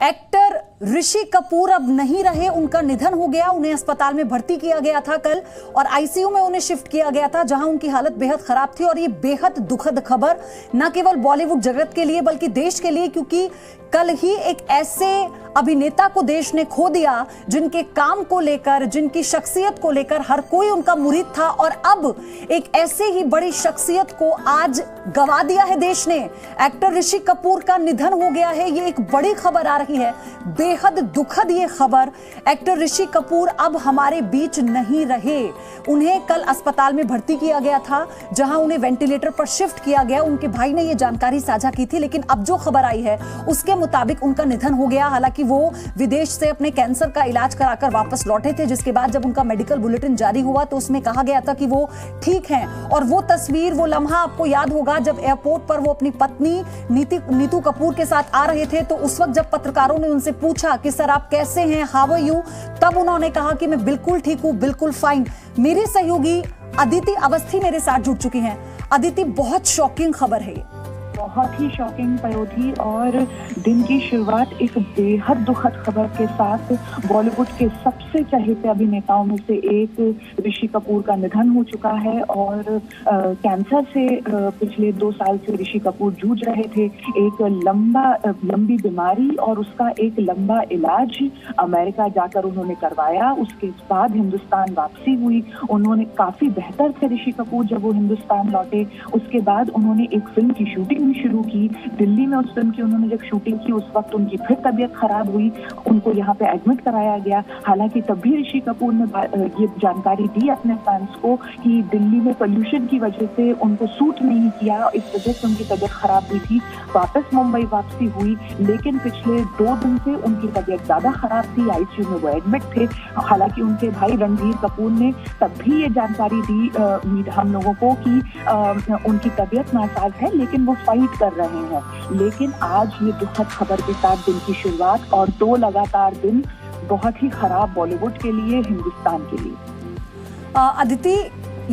Actor Rishi Kapoor अब नहीं रहे, उनका निधन हो गया। उन्हें अस्पताल में भर्ती किया गया था कल और आईसीयू में उन्हें शिफ्ट किया गया था, जहां उनकी हालत बेहद खराब थी। और ये बेहद दुखद खबर न केवल बॉलीवुड जगत के लिए बल्कि देश के लिए, क्योंकि कल ही एक ऐसे अभिनेता को देश ने खो दिया जिनके काम को लेकर, जिनकी शख्सियत को लेकर हर कोई उनका मुरीद था। और अब एक ऐसे ही बड़ी शख्सियत को आज गवा दिया है देश ने। एक्टर ऋषि कपूर का निधन हो गया है, ये एक बड़ी खबर आ रही है, बेहद दुखद ये खबर। एक्टर ऋषि कपूर अब हमारे बीच नहीं रहे। उन्हें कल अस्पताल में भर्ती किया गया था, जहां उन्हें वेंटिलेटर पर शिफ्ट किया गया। उनके भाई ने यह जानकारी साझा की थी, लेकिन अब जो खबर आई है उसके मुताबिक उनका निधन हो गया। हालांकि वो विदेश से अपने कैंसर का इलाज कराकर वापस लौटे थे, जिसके बाद जब उनका मेडिकल बुलेटिन जारी हुआ तो उसमें कहा गया था कि वो ठीक हैं। और वो तस्वीर, वो लम्हा आपको याद होगा जब एयरपोर्ट पर वो अपनी पत्नी नीतू कपूर के साथ आ रहे थे। तो उस वक्त जब पत्रकारों ने उनसे पूछा कि सर आप कैसे हैं, हाउ आर यू, तब उन्होंने कहा कि मैं बिल्कुल ठीक हूं, बिल्कुल फाइन। मेरी सहयोगी अदिति अवस्थी मेरे साथ जुड़ चुकी हैं। अदिति, बहुत शॉकिंग खबर है ये। बहुत ही शॉकिंग पयोधी, और दिन की शुरुआत एक बेहद दुखद खबर के साथ। बॉलीवुड के सबसे चहेते अभिनेताओं में से एक ऋषि कपूर का निधन हो चुका है। और कैंसर से पिछले 2 साल से ऋषि कपूर जूझ रहे थे। एक लंबी बीमारी और उसका एक लंबा इलाज अमेरिका जाकर उन्होंने करवाया। उसके बाद हिंदुस्तान वापसी हुई। उन्होंने काफी बेहतर थे ऋषि कपूर जब वो हिंदुस्तान लौटे। उसके बाद उन्होंने एक फिल्म की शूटिंग शुरू की दिल्ली में। उस फिल्म की उन्होंने जब शूटिंग की उस वक्त उनकी फिर तबीयत खराब हुई, उनको यहाँ पे एडमिट कराया गया। हालांकि तब भी ऋषि कपूर ने ये जानकारी दी अपने फैंस को कि दिल्ली में पोल्यूशन की वजह से उनको सूट नहीं किया, इस वजह से उनकी तबीयत खराब हुई थी। वापस मुंबई वापसी हुई, लेकिन पिछले 2 दिन से उनकी तबीयत ज्यादा खराब थी, आईसीयू में वो एडमिट थे। हालांकि उनके भाई रणधीर कपूर ने तब भी ये जानकारी दी हम लोगों को कि उनकी तबीयत नासाज है, लेकिन वो फाइट कर रहे हैं। लेकिन आज ये दुखद खबर के साथ दिन की शुरुआत और 2 लगातार दिन बहुत ही खराब बॉलीवुड के लिए, हिंदुस्तान के लिए। अदिति,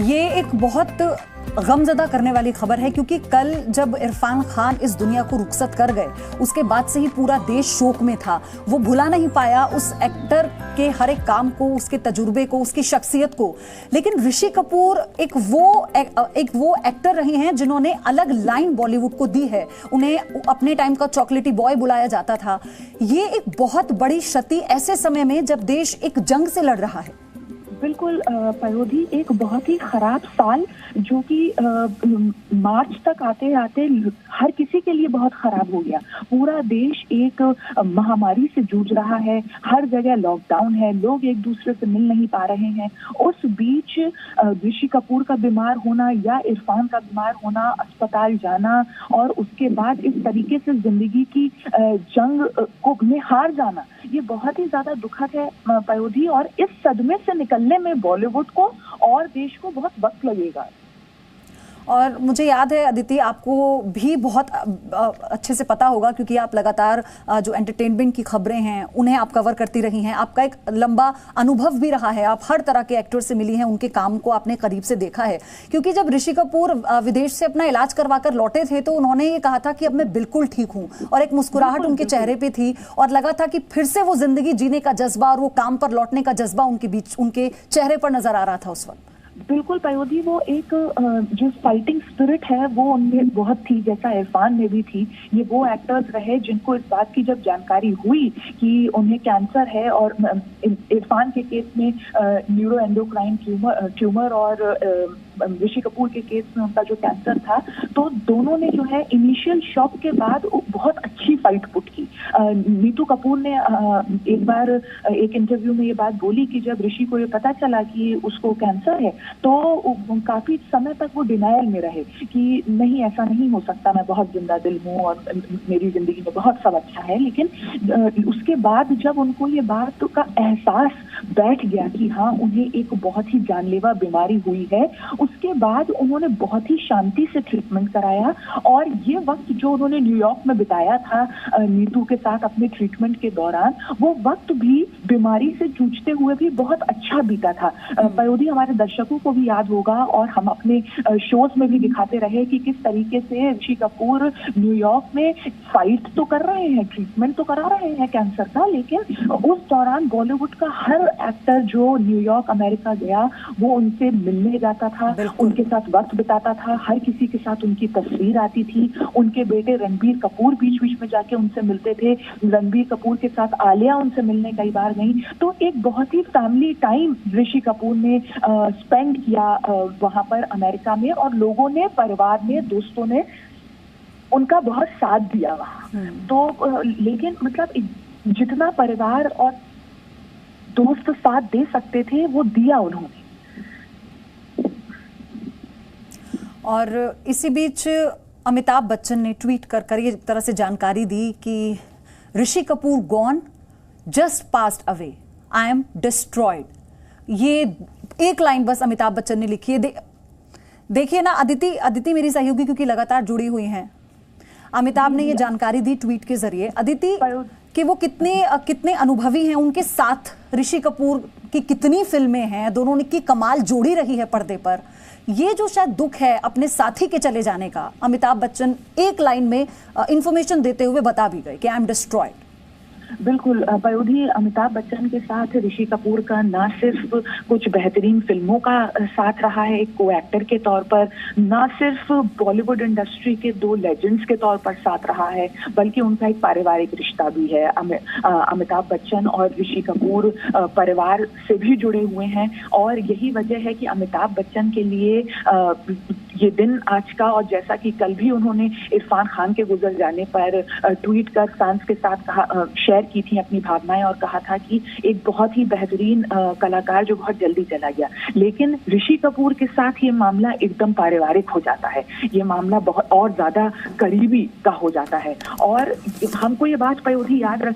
ये एक बहुत गमजदा करने वाली खबर है, क्योंकि कल जब इरफान खान इस दुनिया को रुखसत कर गए उसके बाद से ही पूरा देश शोक में था। वो भुला नहीं पाया उस एक्टर के हर एक काम को, उसके तजुर्बे को, उसकी शख्सियत को। लेकिन ऋषि कपूर एक वो एक्टर रहे हैं जिन्होंने अलग लाइन बॉलीवुड को दी है। उन्हें अपने टाइम का चॉकलेटी बॉय बुलाया जाता था। ये एक बहुत बड़ी क्षति ऐसे समय में जब देश एक जंग से लड़ रहा है। बिल्कुल पयोधी, एक बहुत ही खराब साल जो कि मार्च तक आते आते हर किसी के लिए बहुत खराब हो गया। पूरा देश एक महामारी से जूझ रहा है, हर जगह लॉकडाउन है, लोग एक दूसरे से मिल नहीं पा रहे हैं। उस बीच ऋषि कपूर का बीमार होना या इरफान का बीमार होना, अस्पताल जाना और उसके बाद इस तरीके से जिंदगी की जंग को में हार जाना, ये बहुत ही ज्यादा दुखद है पयोधी। और इस सदमे से निकलने में बॉलीवुड को और देश को बहुत वक्त लगेगा। और मुझे याद है अदिति, आपको भी बहुत अच्छे से पता होगा, क्योंकि आप लगातार जो एंटरटेनमेंट की खबरें हैं उन्हें आप कवर करती रही हैं। आपका एक लंबा अनुभव भी रहा है, आप हर तरह के एक्टर से मिली हैं, उनके काम को आपने करीब से देखा है। क्योंकि जब ऋषि कपूर विदेश से अपना इलाज करवाकर लौटे थे तो उन्होंने ये कहा था कि अब मैं बिल्कुल ठीक हूँ, और एक मुस्कुराहट उनके चेहरे पे थी और लगा था कि फिर से वो जिंदगी जीने का जज्बा और वो काम पर लौटने का जज्बा उनके चेहरे पर नजर आ रहा था उस वक्त। बिल्कुल पयोधी, वो एक जो फाइटिंग स्पिरिट है वो उनमें बहुत थी, जैसा इरफान में भी थी। ये वो एक्टर्स रहे जिनको इस बात की जब जानकारी हुई कि उन्हें कैंसर है, और इरफान के केस में न्यूरो एंडोक्राइन ट्यूमर और ऋषि कपूर के केस में उनका जो कैंसर था, तो दोनों ने जो है इनिशियल शॉक के बाद बहुत अच्छी फाइट पुट की। नीतू कपूर ने एक बार एक इंटरव्यू में ये बात बोली कि जब ऋषि को ये पता चला कि उसको कैंसर है तो काफी समय तक वो डिनायल में रहे कि नहीं, ऐसा नहीं हो सकता, मैं बहुत जिंदा दिल हूँ और मेरी जिंदगी में बहुत सब अच्छा है। लेकिन उसके बाद जब उनको ये बात का एहसास बैठ गया कि हाँ उन्हें एक बहुत ही जानलेवा बीमारी हुई है। उसके बाद उन्होंने बहुत ही शांति से ट्रीटमेंट कराया और ये वक्त जो उन्होंने न्यूयॉर्क में बिताया था नीतू के साथ अपने ट्रीटमेंट के दौरान, वो वक्त भी बीमारी से जूझते हुए भी बहुत अच्छा बीता था। पयोधी, हमारे दर्शकों को भी याद होगा और हम अपने शोज में भी दिखाते रहे कि किस तरीके से ऋषि कपूर न्यूयॉर्क में फाइट तो कर रहे हैं, ट्रीटमेंट तो करा रहे हैं कैंसर का, लेकिन उस दौरान बॉलीवुड का हर एक्टर जो न्यूयॉर्क अमेरिका गया वो उनसे मिलने जाता था, उनके साथ वक्त बिताता था, हर किसी के साथ उनकी तस्वीर आती थी। उनके बेटे रणबीर कपूर बीच बीच में जाके उनसे मिलते थे, रणबीर कपूर के साथ आलिया उनसे मिलने कई बार गई। तो एक बहुत ही फैमिली टाइम ऋषि कपूर ने स्पेंड किया वहां पर अमेरिका में, और लोगों ने, परिवार ने, दोस्तों ने उनका बहुत साथ दिया वहां। तो लेकिन मतलब जितना परिवार और दोस्त साथ दे सकते थे वो दिया उन्होंने। और इसी बीच अमिताभ बच्चन ने ट्वीट कर ये तरह से जानकारी दी कि Rishi Kapoor gone, just passed away, I am destroyed. ये एक लाइन बस अमिताभ बच्चन ने लिखी है। देखिए ना, अदिति मेरी सहयोगी क्योंकि लगातार जुड़ी हुई हैं, अमिताभ ने ये जानकारी दी ट्वीट के जरिए। अदिति, कि वो कितने अनुभवी हैं, उनके साथ ऋषि कपूर की कितनी फिल्में हैं, दोनों की कमाल जोड़ी रही है पर्दे पर। ये जो शायद दुख है अपने साथी के चले जाने का, अमिताभ बच्चन एक लाइन में इंफॉर्मेशन देते हुए बता भी गए कि आई एम डिस्ट्रॉयड। बिल्कुल पयोधी, अमिताभ बच्चन के साथ ऋषि कपूर का ना सिर्फ कुछ बेहतरीन फिल्मों का साथ रहा है एक को एक्टर के तौर पर, ना सिर्फ बॉलीवुड इंडस्ट्री के दो लेजेंड्स के तौर पर साथ रहा है, बल्कि उनका एक पारिवारिक रिश्ता भी है। अमिताभ बच्चन और ऋषि कपूर परिवार से भी जुड़े हुए हैं, और यही वजह है कि अमिताभ बच्चन के लिए ये दिन आज का, और जैसा कि कल भी उन्होंने इरफान खान के गुजर जाने पर ट्वीट कर फैंस के साथ शेयर की थी अपनी भावनाएं, और कहा था कि एक बहुत ही बेहतरीन कलाकार जो बहुत जल्दी चला गया। लेकिन ऋषि कपूर के साथ ये मामला एकदम पारिवारिक हो जाता है, ये मामला बहुत और ज्यादा करीबी का हो जाता है। और हमको ये बात पयोधी याद रख